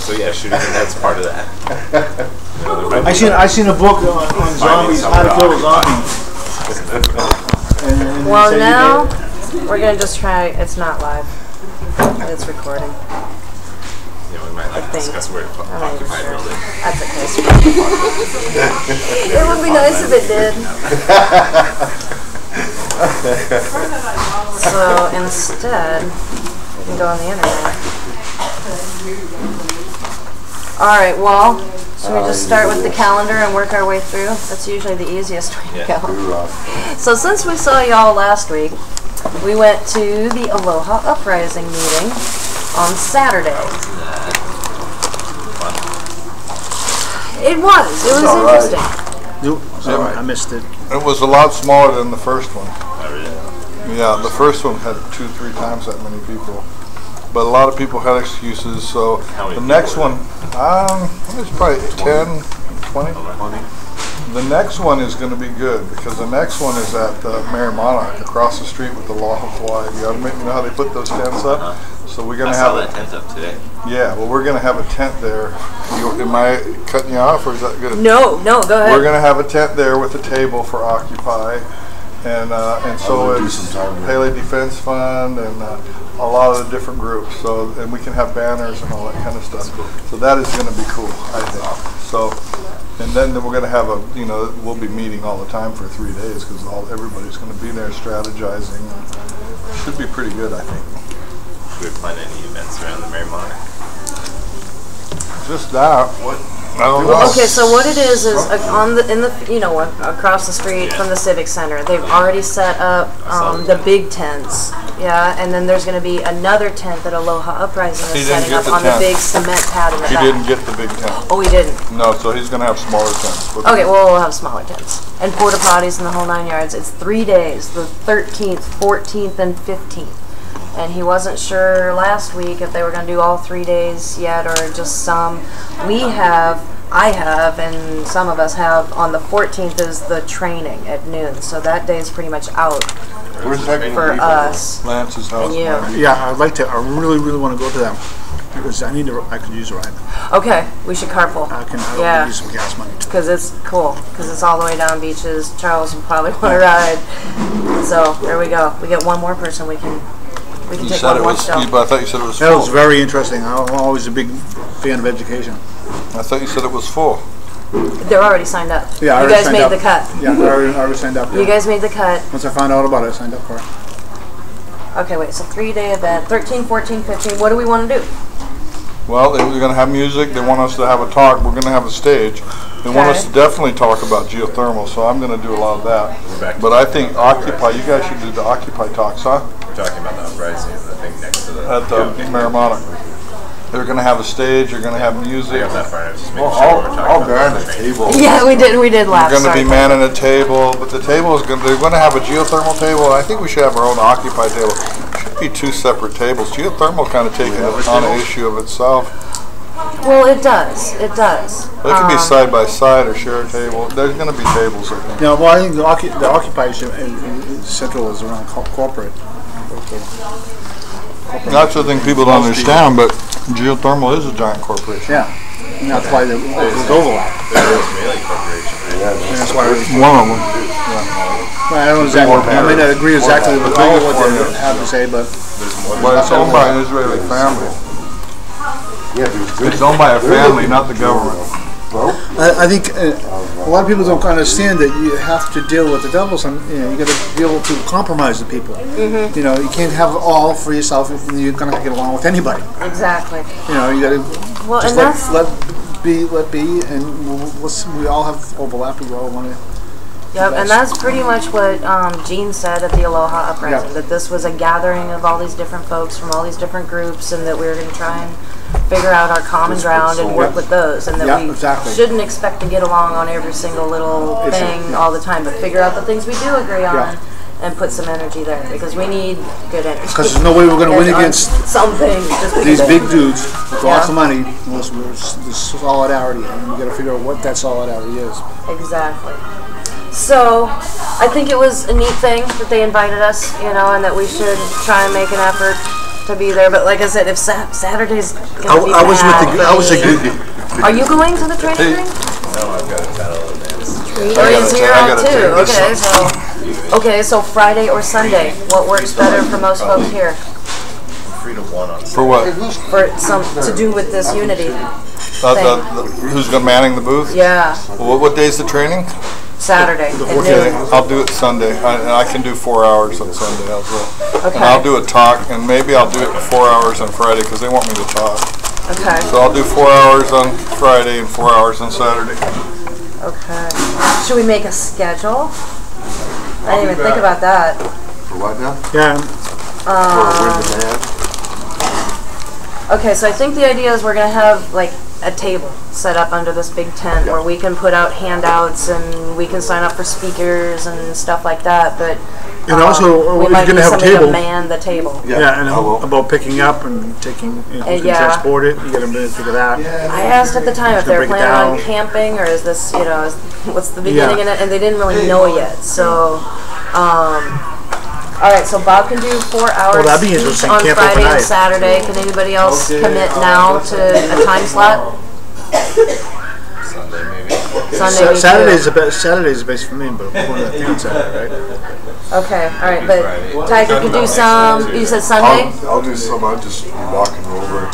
So yeah, shooting the head's part of that. I seen a book on zombies, how to kill a zombie. Well, now we're gonna just try. It's not live. It's recording. Yeah, we might like discuss where to occupy sure. building. That's okay. It would be nice if it did. So instead, we can go on the internet. All right. Well, should we just start with the calendar and work our way through? That's usually the easiest way to go. So since we saw y'all last week, we went to the Aloha Uprising meeting on Saturday. It was interesting. I missed it. It was a lot smaller than the first one. Yeah, the first one had 2-3 times that many people. But a lot of people had excuses, so the next one, it's probably 10, 20. The next one is going to be good because the next one is at Mary Monarch across the street with the Lawful. You know how they put those tents up? So we're going to have that tent up today. Yeah, well, we're going to have a tent there. Am I cutting you off, or is that good? No, go ahead. We're going to have a tent there with a table for Occupy, and so it's Pele Defense Fund and a lot of the different groups. So and we can have banners and all that kind of stuff. So that is going to be cool, I think. So. And then we're going to have we'll be meeting all the time for 3 days because everybody's going to be there strategizing. Should be pretty good, I think. Should we plan any events around the Mary Monarch? Just that. What? I don't know. Okay, so what it is across the street from the Civic Center, they've already set up the big tents. Yeah, and then there's going to be another tent that Aloha Uprising is setting up on the big cement pad in the back. He didn't get the big tent. Oh, he didn't? No, so he's going to have smaller tents. Okay, well, we'll have smaller tents. And porta potties and the whole 9 yards. It's 3 days, the 13th, 14th, and 15th. And he wasn't sure last week if they were going to do all 3 days yet or just some. I have, and some of us have, on the 14th is the training at noon. So that day is pretty much out. Where's that for us? Lance's house. Yeah, I'd like to. I really want to go to them because I could use a ride. Okay, we should carpool. I can use some gas money too. Because it's cool. Because it's all the way down beaches. Charles will probably want to ride. So there we go. We get one more person. We can take one more show. I thought you said it was full. That was very interesting. I'm always a big fan of education. I thought you said it was full. They're already signed up. Yeah, you guys made the cut. Yeah, I already signed up. Yeah. You guys made the cut. Once I found out about it, I signed up for it. Okay, wait. So 3-day event, 13, 14, 15. What do we want to do? Well, they're going to have music. They want us to have a talk. We're going to have a stage. They want us to definitely talk about geothermal, so I'm going to do a lot of that. But I think Occupy, you guys should do the Occupy talks, huh? We're talking about the uprising, I think, next to the... At the Mary Monarch. They're going to have a stage. They're going to have music. I'll man the table. Yeah, we did last. We're going to be manning a table, but the table is going. They're going to have a geothermal table, and I think we should have our own Occupy table. It should be 2 separate tables. Geothermal kind of taking on an issue of itself. Well, it does. It does. They can be side by side or share a table. There's going to be tables. I think. No, well, I think the Occupy Central is around corporate. That's the thing people don't understand, but geothermal is a giant corporation. Yeah, and that's why there's overlap. That's why one of them. I don't know exactly. I may not agree exactly with all what they have to say, but it's owned by an Israeli family. It's owned by a family, not the government. I think a lot of people don't understand that you have to deal with the devils, and you got to be able to compromise the people. Mm-hmm. You can't have it all for yourself, and you're gonna get along with anybody. Exactly. You got to just let be, and we all have overlap. We all want to. Yep, and that's pretty much what Gene said at the Aloha Uprising, that this was a gathering of all these different folks from all these different groups, and that we were going to try and figure out our common ground and work with those, and that we shouldn't expect to get along on every single little thing all the time, but figure out the things we do agree on and put some energy there, because we need good energy. Because there's no way we're going to win against something. These big dudes with lots of money unless there's solidarity, and we got to figure out what that solidarity is. Exactly. So, I think it was a neat thing that they invited us, and that we should try and make an effort to be there, but like I said, if Saturday's gonna be I was bad with the. for I was me. a. Are you going to the training thing? No, I've got a battle advance. Or is you out too? Okay, so Friday or Sunday, what works better for most folks here? Free to one on For what? For some to do with this Unity Who's going manning the booth? Yeah, Well, what day's the training? Saturday at Okay, noon. I'll do it Sunday. I can do 4 hours on Sunday. How's that? Okay. And I'll do a talk, and maybe I'll do it 4 hours on Friday because they want me to talk. Okay. So I'll do 4 hours on Friday and 4 hours on Saturday. Okay. Should we make a schedule? I didn't even think about that. For what now? Yeah. Okay, so I think the idea is we're gonna have like a table set up under this big tent where we can put out handouts and we can sign up for speakers and stuff like that. But And also, we we're might going need to have a somebody table. to man the table. Yeah, and I will. about picking up and taking, you know, you can Yeah. transport it. You got a minute to think of that. I asked at the time if they were Break it planning on down. camping or is this, you know, what's the beginning in it, and they didn't really know yet. So, all right. So Bob can do 4 hours that'd be each interesting. on Camp Friday and overnight. Saturday. Can anybody else commit now to a time slot? Sunday, maybe. Sunday. me Saturday's too. the best. Saturday's the best for me, but I'm going to that thing on Saturday, right? Okay. All right. But Tiger can do some. You said Sunday. I'll do some. I'll just be walking over.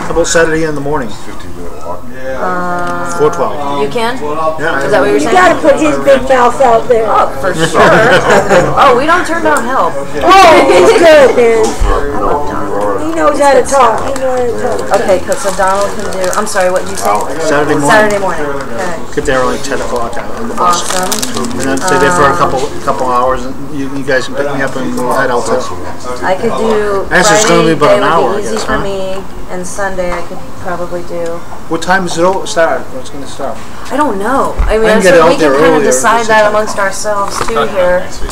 How about Saturday in the morning? 15-minute walk. 4:12. You can. Yeah. Is that what you're You saying? gotta put his big mouth out there. Oh, for sure. Oh, we don't turn down help. Oh, he's good, man. For He knows how to talk. He knows how to talk. Okay, so Donald can do. I'm sorry, what did you say? Saturday morning. Saturday morning. Okay. Get there around 10 o'clock on the bus. Awesome. And then stay there for a couple hours. And you guys can pick me up and we'll head out to. I could do Actually, it's gonna be Friday. about an Day hour, would I be easy guess, for huh? me, and Sunday I could probably do. What time does it start? What's going to start? I don't know. I mean, I can get so out we there can kind of earlier, decide just that to- amongst ourselves too Not here. next week.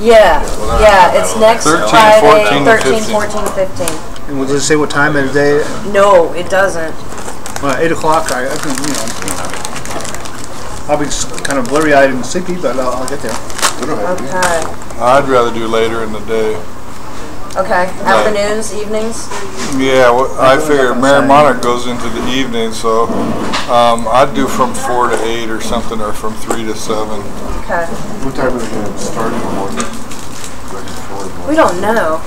Yeah, yeah. It's next 13, Friday, 14, 13, 15. 14, 15. And does it say what time of the day? No, it doesn't. 8 o'clock. I can, you know. I'll be kind of blurry-eyed and sleepy, but I'll get there. Okay. I'd rather do later in the day. Okay. Afternoons, evenings. Yeah, I figure Mary Monarch goes into the evening, so I'd do from 4 to 8 or something, or from 3 to 7. Okay. What time are they going to start in the morning? We don't know.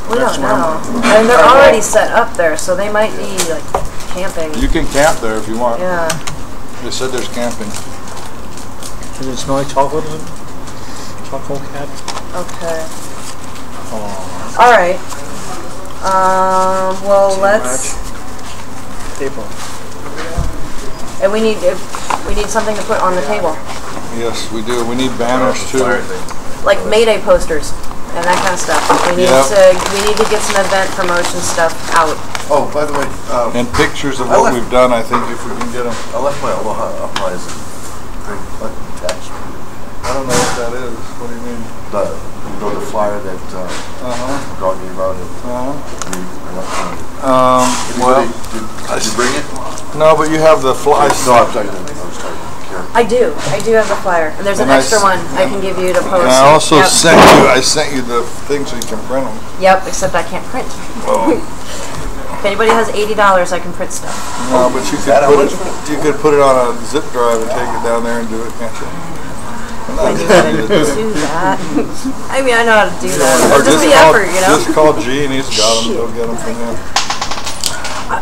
We don't know. And they're already set up there, so they might be like camping. You can camp there if you want. Yeah. They said there's camping. Does it smell like chocolate? Chocolate cat? Okay. All right. Well, let's. April. And we need something to put on the table, Yes, we do. We need banners too. like Mayday posters and that kind of stuff. We need to get some event promotion stuff out. Oh, by the way, And pictures of what we've done, I think, if we can get them. I left my Aloha Uprising thing attached. I don't know what that is. What do you mean? The flyer that Dog gave out. Well, Did you bring it? no, but you have the fly. No, I was talking Karen. I do have the flyer, and there's an And I extra s- one I can give you to post. And I also Yep. sent you the thing so you can print them. Yep, except I can't print. If anybody has $80, I can print stuff. No, but you could put it on a zip drive and take it down there and do it, can't you? I knew how to do that. I mean, I know how to do that. Or It's just the effort, you know? Just call G and he's got them. Go get them from him.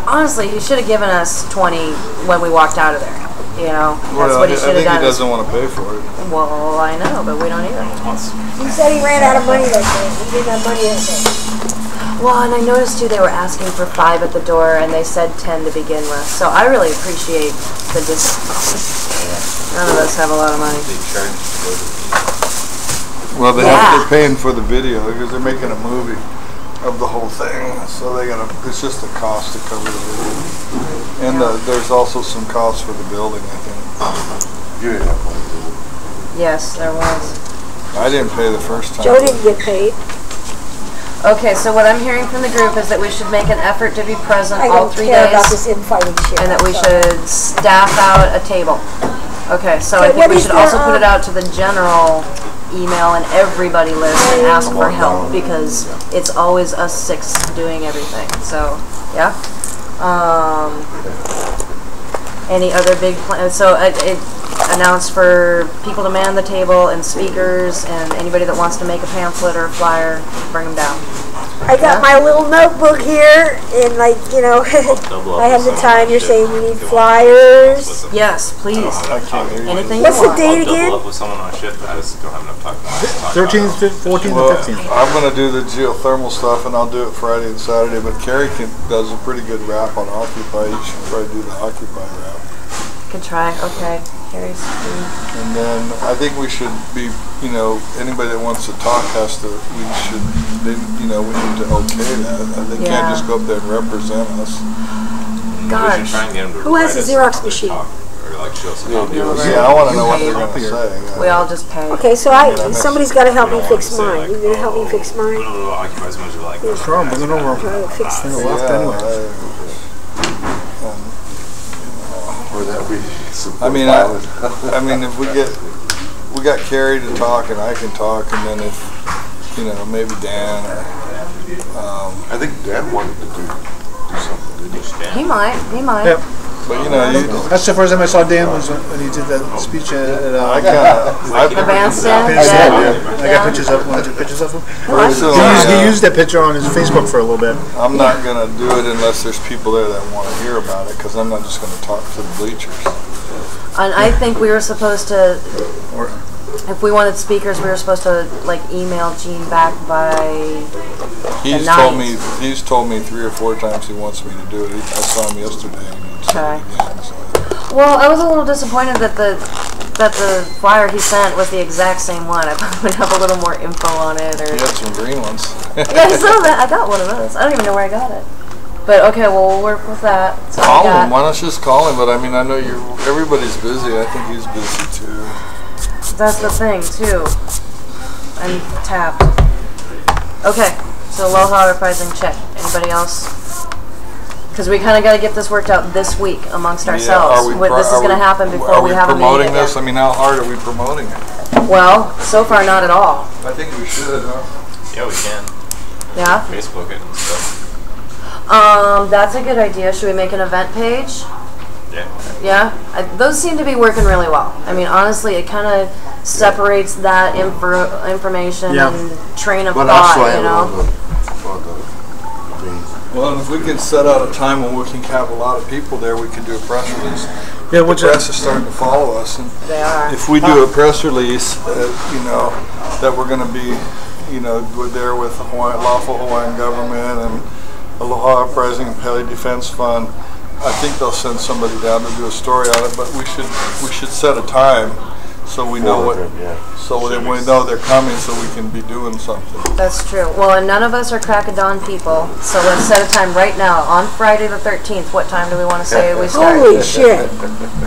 Honestly, he should have given us 20 when we walked out of there. You know, that's Well, what he I should have think he done. doesn't want to pay for it. Well, I know, but we don't either. He said he ran out of money that day. He didn't have money that day. Well, and I noticed too they were asking for 5 at the door, and they said 10 to begin with. So I really appreciate the discount. None of us have a lot of money. Well, Yeah. they're paying for the video because they're making a movie of the whole thing. So it's just a cost to cover the video. And there's also some cost for the building, I think. You didn't have money, did you? Yes, there was. I didn't pay the first time. Joe didn't get paid. Okay, so what I'm hearing from the group is that we should make an effort to be present I all don't 3 care about days, this infighting shit. and that we So- should staff out a table. Okay, so I Okay, think what we is should there, also put it out to the general email an everybody list and ask for help, because it's always us 6 doing everything. So, yeah. Any other big plans? So it announced for people to man the table and speakers, and anybody that wants to make a pamphlet or a flyer, bring them down. I got my little notebook here, and like, you know, I have the time. You're saying you need flyers. Yes, please. I can't hear you. Anything What's you the want. date Double again? up with someone on shift. I just don't have enough time. 13th, 14th, Well, and 15th. I'm going to do the geothermal stuff, and I'll do it Friday and Saturday, but Carrie does a pretty good rap on Occupy. You should probably do the Occupy rap. Could try. Okay. Carrie's free. And then I think we should be, you know, anybody that wants to talk has to, we need to okay that. They can't just go up there and represent us. Gosh. Who has a Xerox machine? Or like show some Yeah, I want to know what they're going to say. We all just pay. Okay, so somebody's got to help me fix mine. You gonna help me fix mine? Occupy as much as like. Sure, I'm bringing over. Try to fix Bring this. it left anyway. Or that we support I mean, violence. I mean, if we got Carrie to talk and I can talk, and then if, you know, maybe Dan or, I think Dan wanted to do something. He might. Yep. but you know, That's the first time I saw Dan was when he did that speech at I kind of, The bandstand? I got pictures of him. He used that picture on his Facebook for a little bit. I'm not going to do it unless there's people there that want to hear about it, because I'm not just going to talk to the bleachers. And I think we were supposed to, if we wanted speakers, we were supposed to like email Gene back by He's the told 9th. me 3 or 4 times he wants me to do it. I saw him yesterday. And he said it again, so. Well, I was a little disappointed that the flyer he sent was the exact same one. I thought we'd have a little more info on it. Or He had some green ones. yeah, I saw that. I got one of those. I don't even know where I got it. But okay, well, we'll work with that. So Call him. Why don't you just call him? But I mean, I know everybody's busy. I think he's busy too. That's the thing too. I'm tapped. Okay, so Aloha Uprising check. Anybody else? Because we kind of got to get this worked out this week amongst ourselves. This is going to happen before we have a meeting promoting again. this? I mean, how hard are we promoting it? Well, so far not at all. I think we should, huh? Yeah, we can. Yeah? Facebook it and stuff. That's a good idea. Should we make an event page? Yeah. Yeah? Those seem to be working really well. I mean, honestly, it kind of separates that information and train of thought, you know? Well, and if we can set out a time when we can have a lot of people there, we could do a press release. Yeah, The press is starting to follow us, and They are. if we do a press release, you know, that we're going to be, you know, we're there with the Lawful Hawaiian government and Aloha Uprising and Pele Defense Fund, I think they'll send somebody down to do a story on it. But we should set a time so we know what, so that we know they're coming, so we can be doing something. That's true. Well, and none of us are crack of dawn people, so let's set a time right now. On Friday the 13th, what time do we want to say we start? Holy shit.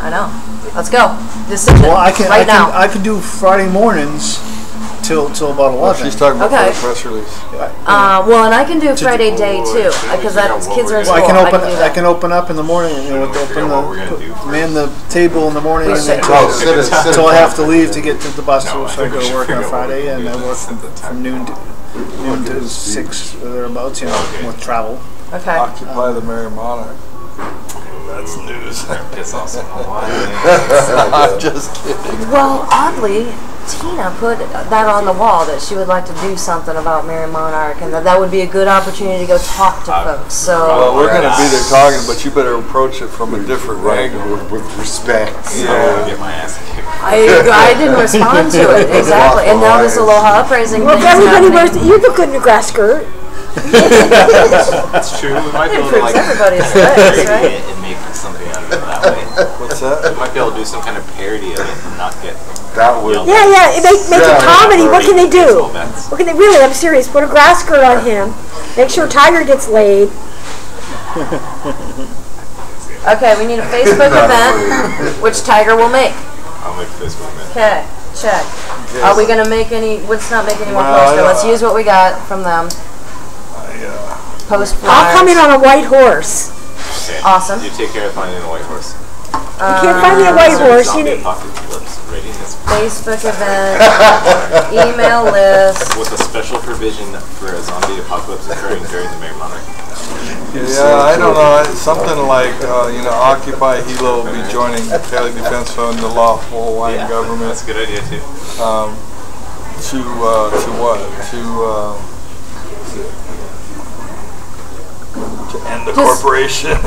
I know. Let's go. Decision. Well, I now. can do Friday mornings till about 11. She's talking about Okay. the press release. Well, and I can do Friday day too, because kids are in school. Well, I do can open up in the morning, you know, man the table in the morning, and then until I have to leave to get to the bus, so I go to work on Friday, and I work from noon to 6 or thereabouts, you know, with travel. Okay. Occupy the Merry Monarch. That's news. Piss off some Hawaiian. I'm just kidding. Well, oddly, Tina put that on the wall that she would like to do something about Mary Monarch, and that would be a good opportunity to go talk to folks. So Well, we're going to be there talking, but you better approach it from a different angle. With respect. Yeah. Get my ass kicked. I didn't respond to it exactly, and now this Aloha Uprising Well, thing if is everybody happening. wears, you look good in a grass skirt. That's true. We might be able to Improves like everybody's legs, parody right? it and make something out of it that way. What's that? We might be able to do some kind of parody of it and not get. That would. Yeah, make a comedy. What can they do? Events. What can they really? I'm serious. Put a grass skirt on him. Make sure Tiger gets laid. Okay, we need a Facebook event, which Tiger will make. I'll make Facebook event. Okay, check. Are we gonna make any? Let's not make any more Well, poster. Let's use what we got from them. Post flyers. I'll come in on a white horse. Okay. Awesome. You take care of finding the white horse. You can't find me a white horse. You need, Let's rating this Facebook event, email list. with a special provision for a zombie apocalypse occurring during the Mayor Monarch. Yeah, I don't know. It's something like, Occupy Hilo will be joining the Pele Defense Fund, the Lawful Hawaiian government. That's a good idea too. To what? To end the corporations.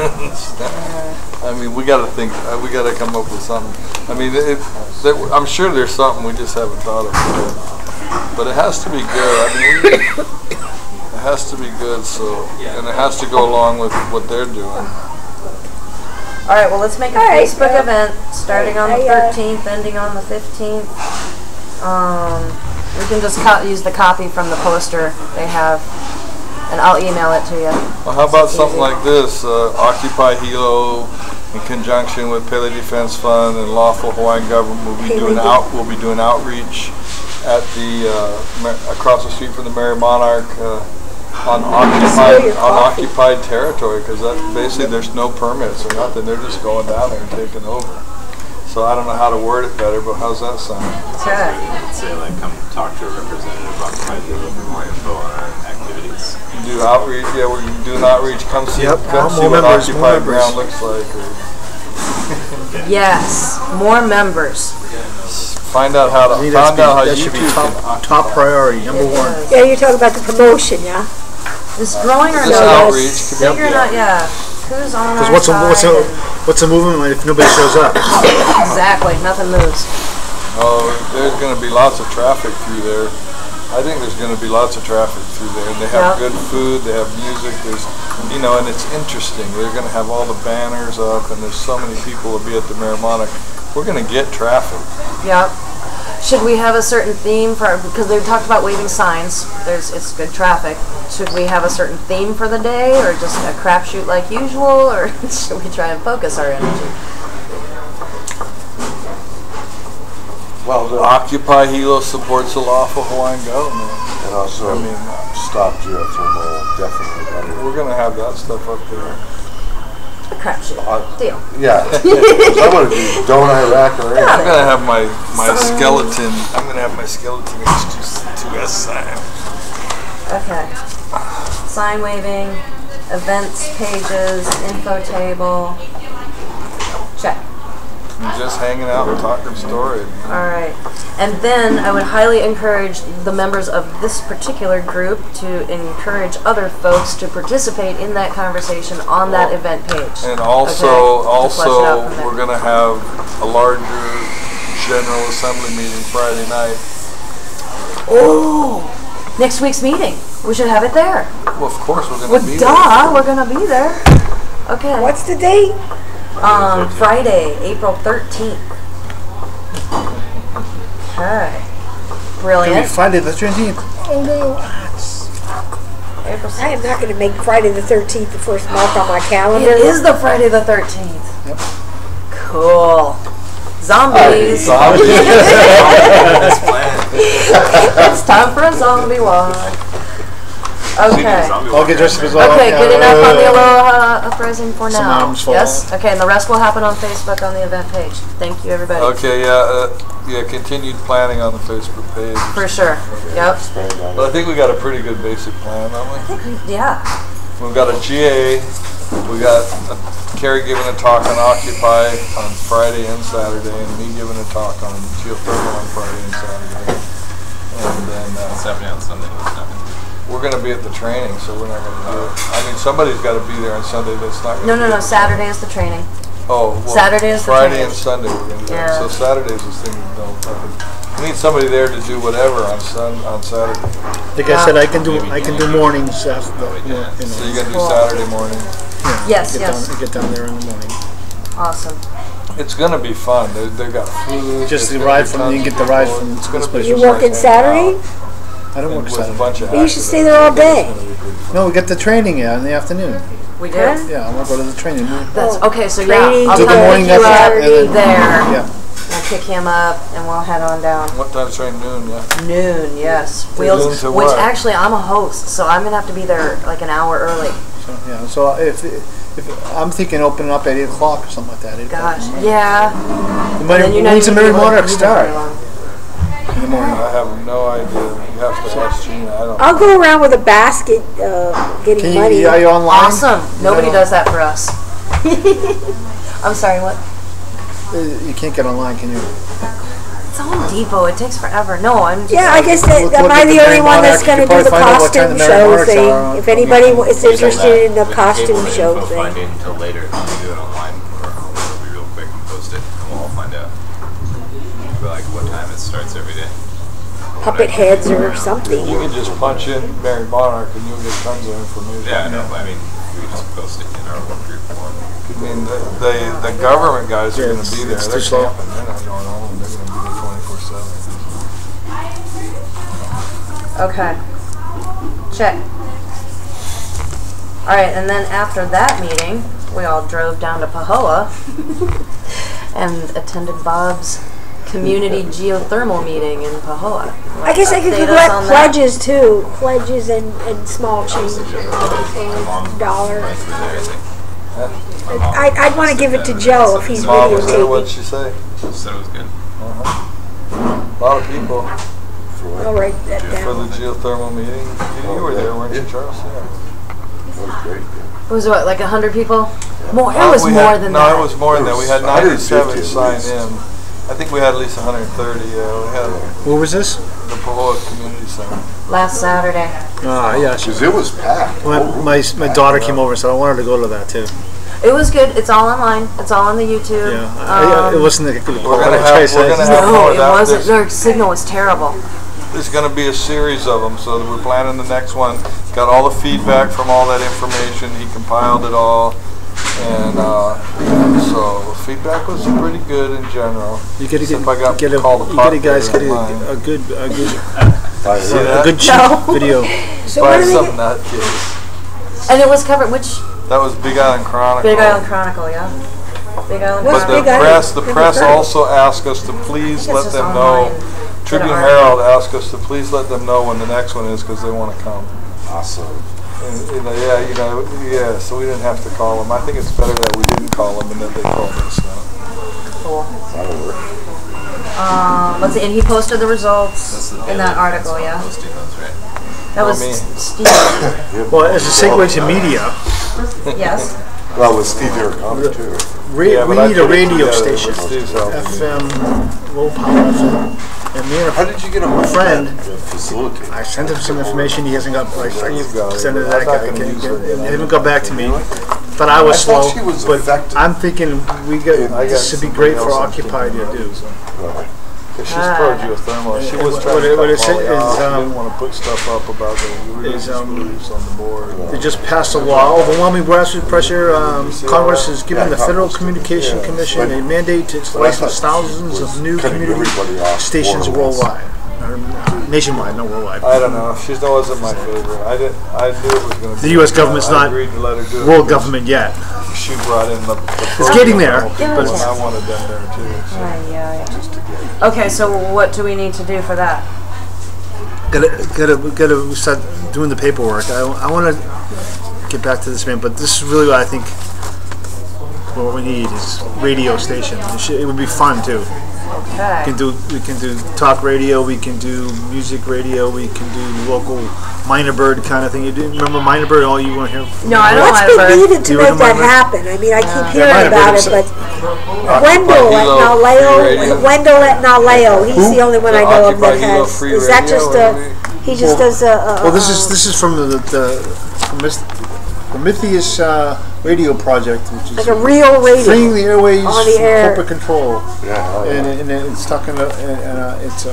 I mean, we got to think. We got to come up with something. I mean, I'm sure there's something we just haven't thought of yet. But it has to be good. I mean, it has to be good. So, and it has to go along with what they're doing. All right. Well, let's make a Facebook event starting on the 13th, ending on the 15th. We can just use the copy from the poster they have. And I'll email it to you. Well, how about something like this? Occupy Hilo, in conjunction with Pele Defense Fund and Lawful Hawaiian Government, will be doing outreach at the across the street from the Mayor Monarch on occupied territory, because basically there's no permits or nothing. They're just going down there and taking over. So I don't know how to word it better, but how's that sound? Sure. Say like, come talk to a representative of Occupy Hilo for more info on our activities. Do outreach, yeah, we're doing outreach. Come see, come see what occupied ground looks like. Yes, more members. Find out how to. That should be top priority, number one. Yeah, you're talking about the promotion, yeah. Is growing or this not? outreach. Figuring out, yeah. Who's on our Because side? what's a movement if nobody shows up? Exactly, nothing moves. Oh, there's going to be lots of traffic through there. I think there's going to be lots of traffic through there. And they have good food, they have music, there's, and it's interesting. They're going to have all the banners up, and there's so many people will be at the Mayor Monarch. We're going to get traffic. Yep. Should we have a certain theme for, because they talked about waving signs, it's good traffic. Should we have a certain theme for the day, or just a crapshoot like usual, or should we try and focus our energy? Well, Occupy Hilo supports the Lawful Hawaiian government. And also, stop geothermal, definitely. We're going to have that stuff up there. A crapshoot. Deal. Yeah. I want to do don't Iraq or anything. I'm going to have my skeleton. I'm going to have my skeleton H2S sign. Okay. Sign waving, events pages, info table. Check. And just hanging out and talking story. All right. And then I would highly encourage the members of this particular group to encourage other folks to participate in that conversation on that event page. And also we're going to have a larger General Assembly meeting Friday night. Oh, next week's meeting. We should have it there. Well, of course we're going to be there. We're going to be there. Okay. What's the date? Friday, April 13th. Okay. Brilliant. It'll be Friday the 13th. Oh no. April 6th. I am not going to make Friday the 13th the first mark on my calendar. It is the Friday the 13th. Yep. Cool. Zombies. It's time for a zombie walk. Okay. I'll get dressed as well. Okay, good enough on the Aloha Uprising for now. Arms fall. Yes? Okay, and the rest will happen on Facebook on the event page. Thank you, everybody. Okay, continued planning on the Facebook page. For sure. Yep. But I think we got a pretty good basic plan, don't we? I think yeah. We've got a GA. We got Carrie giving a talk on Occupy on Friday and Saturday, and me giving a talk on geothermal on Friday and Saturday. And then What's happening on Sunday? we're going to be at the training, so we're not going to do it. I mean, somebody's got to be there on Sunday. That's not going to No. Saturday is the training. Oh, well, Saturday is the Friday training. and Sunday we're going to do it. Yeah. So Saturday's this thing. We need somebody there to do whatever on Saturday. Like I said, I can do mornings. So you're going to do Saturday morning. Yes. Get down there in the morning. Awesome. It's going to be fun. They've got food. Just the ride from you get the ride from. It's going to be. You working Saturday? I don't work with Saturday. a bunch of You should stay there all day. No, we get the training in the afternoon. We do. Yeah, I want to go to the training. That's okay. So Training, I'll do the come morning pick you up after, there. Yeah. I'll pick him up and we'll head on down. What time's train? Noon, yeah. Noon, yes. Noon to Which what? actually I'm a host, so I'm gonna have to be there like an hour early. So if I'm thinking opening up at 8 o'clock or something like that. Gosh, yeah. When's the Mary Monarch start? In the morning. I have no idea. You have to ask Gina. I'll go around with a basket getting money. Are you online? Awesome. Nobody does that for us. I'm sorry, what? You can't get online, can you? It's Home Depot. It takes forever. No, I'm just... Yeah, I guess am I the only one that's going to do the costume show thing? If anybody is interested in the costume show thing. Find it until later. You can do it online, or it'll be real quick and post it, and we'll all find out. But like what time it starts every day. Puppet heads or something. You can just punch in Mary Monarch and you'll get tons of information. Yeah, I know. I mean, we just post it in our work group form. I mean, the government guys are going to be there. They're camping. They're not going home. They're going to be there 24/7. Okay. Check. All right, and then after that meeting, we all drove down to Pahoa and attended Bob's community geothermal meeting in Pahoa. I guess I could collect pledges too. Pledges and small change. $1. I'd want to give it to Joe if he's videotaping. What did she say? She said it was good. A lot of people. I'll write that For down. the geothermal meeting. You were there, weren't you, Charles? Yeah. That was great. It was what, like 100 people? More. It was more than that. No, it was more than that. We had 97 sign least. in. I think we had at least 130. Yeah, we had Where was this? the Pahoa Community Center. Last Saturday. Ah, yeah. Because it was packed. My daughter came over, so I wanted to go to that too. It was good. It's all online. It's all on the YouTube. Yeah, it wasn't a good We're gonna have No, more it of that. wasn't. Their signal was terrible. There's going to be a series of them, so we're planning the next one. Got all the feedback from all that information. He compiled it all, and so feedback was pretty good in general. You got to Except I got get a called guys get line. a good See that? cheap video. So By what are some they? nutcase. And it was covered. Which That was Big Island Chronicle. Big Island Chronicle? Yeah. Big Island What's But Chronicle. the press also asked us to please I think let it's them just know. online. Tribune Get an Herald asked us to please let them know when the next one is because they want to come. Awesome. And, so we didn't have to call them. I think it's better that we didn't call them and that they called us. Cool. That'll work. Let's see. And he posted the results in that article. Yeah. Posting those, right? That was me. Steve. Well, as a segue to media, Yes. Well, with Steve Iricano too. we but I need a put it radio together station, with Steve's help. FM, low power FM. And me and How did you get a friend, facility? I sent him some information. He hasn't got like Steve got it, sent it but that I'm not guy. gonna use it. He hasn't got back to me. But I was I thought slow. she was But affected. I'm thinking this would be great for Occupy to do. Right. She's pro-geothermal. She was trying to what it cut is, Polly off. She didn't want to put stuff up about the religious beliefs on the board. They just passed a law, overwhelming grassroots pressure. Congress has given the Federal Communication Commission a mandate to license thousands of new community stations worldwide. Nationwide, not worldwide. I don't know. She wasn't my favorite. I knew it was going to be. The U.S. government's I not agreed to let her do it world because government yet. She brought in the It's getting there, Give it but a it's, I wanted them there too. So. Yeah. Okay, so what do we need to do for that? gotta start doing the paperwork. I want to get back to this, man, but this is really what I think. What we need is radio station. It would be fun too. Okay. We can do talk radio. We can do music radio. We can do local Minor Bird kind of thing. You remember Minor Bird? All you want to hear? No, I don't. What's been needed to You make remember that Minor Bird? happen? I mean, I keep hearing Minor Bird about it, is- but Wendell at Naleo, he's the only one I know of that Occupy Hilo has. Free Is that Radio, just or a? He just does a. Well, this is from the Prometheus radio project, which is like a real radio. freeing the airways On the from air. corporate control. Yeah. And it's talking about, it's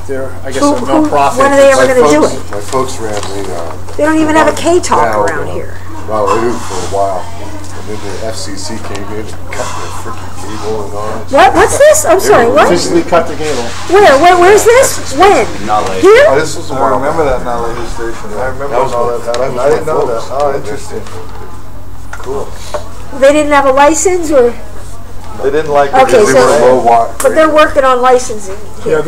they're, I guess, Who- a non-profit. when are they ever My going to do folks- it? My folks ran the. They don't even have a K-Talk now, around here. Well, they do for a while. And then the FCC came in and cut the freaking cable and all that. What's this? I'm sorry. What? Physically cut the cable. Where's this? When? Here? Oh, this was a I while remember back. that Naleo station. I remember That was when all my- that happened. that I was didn't my know that. folks. Oh, interesting. Cool. They didn't have a license, or They didn't like it Okay, because so- we were low Low watt. but they're working on licensing. Yeah,